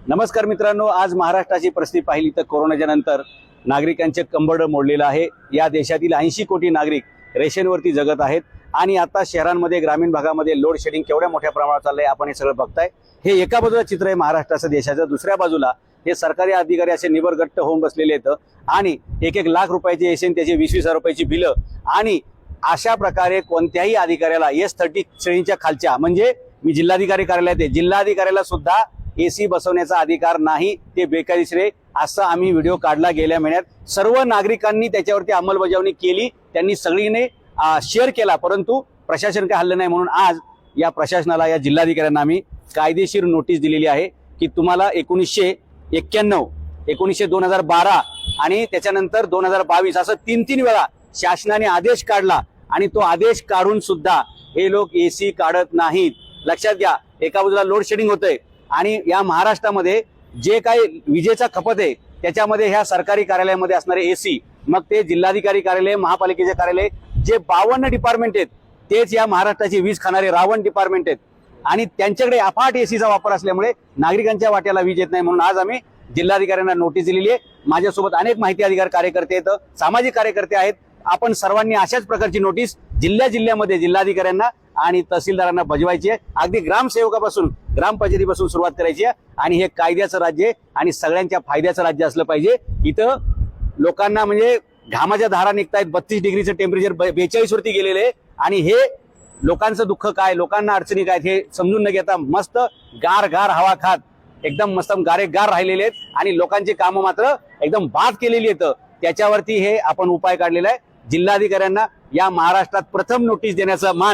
नमस्कार मित्रांनो, आज महाराष्ट्राची परिस्थिती पाहिली तर कोरोनाच्या नंतर नागरिकांचे कंबरड मोडलेलं आहे। या देशातील 80 कोटी नागरिक रेशनवरती जगत आहेत आणि आता शहरांमध्ये ग्रामीण भागामध्ये लोड शेडिंग केवढ्या मोठ्या प्रमाणात चाललंय आपण हे सगळं बघताय। हे एका बाजूला चित्र आहे महाराष्ट्राचं देशाचं, दुसऱ्या बाजूला हे सरकारी अधिकारी असे निबरगट्ट होऊन बसलेले आहेत आणि एक लाख रुपयाची एसएन त्याची 20,000 रुपयाची बिलं आणि अशा प्रकारे कोणत्याही अधिकाऱ्याला S30 श्रेणीच्या खालच्या म्हणजे मी जिल्हाधिकारी कार्यालयात आहे, जिल्हाधिकाऱ्याला सुद्धा एसी बसवण्याचा अधिकार नाही, ते बेकायदेशीर आहे असं आम्ही व्हिडिओ काढला गेल्या महिन्यात। सर्व नागरिकांनी त्याच्यावरती अंमलबजावणी केली, त्यांनी सगळीने शेअर केला, परंतु प्रशासन काय हल्लं नाही। म्हणून आज या प्रशासनाला, या जिल्हाधिकाऱ्यांना आम्ही कायदेशीर नोटीस दिलेली आहे की तुम्हाला 1991, 2012 आणि त्याच्यानंतर 2022 असं 3 वेळा शासनाने आदेश काढला आणि तो आदेश काढून सुद्धा हे लोक एसी काढत नाहीत। लक्षात घ्या, एका बाजूला लोड शेडिंग होतंय आणि या महाराष्ट्रामध्ये जे काही विजेचा खपत आहे त्याच्यामध्ये ह्या सरकारी कार्यालयामध्ये असणारे एसी, मग ते जिल्हाधिकारी कार्यालय, महापालिकेचे कार्यालय, जे 52 डिपार्टमेंट आहेत तेच या महाराष्ट्राची वीज खाणारे रावण डिपार्टमेंट आहेत आणि त्यांच्याकडे अफाट एसीचा वापर असल्यामुळे नागरिकांच्या वाट्याला वीज येत नाही। म्हणून आज आम्ही जिल्हाधिकाऱ्यांना नोटीस दिलेली आहे। माझ्यासोबत अनेक माहिती अधिकार कार्यकर्ते आहेत, सामाजिक कार्यकर्ते आहेत। आपण सर्वांनी अशाच प्रकारची नोटीस जिल्ह्यामध्ये जिल्हाधिकाऱ्यांना आणि तहसीलदारांना बजवायची आहे। अगदी ग्रामसेवकापासून, ग्रामपंचायतीपासून सुरुवात करायची आहे आणि हे कायद्याचं राज्य आहे आणि सगळ्यांच्या फायद्याचं राज्य असलं पाहिजे। इथं लोकांना म्हणजे घामाच्या धारा निघतायत, 32 डिग्रीचं टेम्परेचर 42 वरती गेलेले आहे आणि हे लोकांचं दुःख काय, लोकांना अडचणी काय हे समजून न घेता मस्त गार हवा खात एकदम मस्त गार राहिलेले आहेत आणि लोकांची कामं मात्र एकदम बाद केलेली आहेत। त्याच्यावरती हे आपण उपाय काढलेला आहे। जिल्हाधिकाऱ्यांना या महाराष्ट्रात प्रथम नोटीस देण्याचा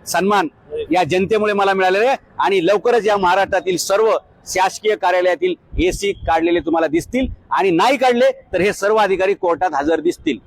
सन्मान या जनतेमुळे मला मिळालेला आहे आणि लवकरच या महाराष्ट्रातील सर्व शासकीय कार्यालयातील एसी काढलेले तुम्हाला दिसतील आणि नाही काढले तर हे सर्व अधिकारी कोर्टात हजर दिसतील।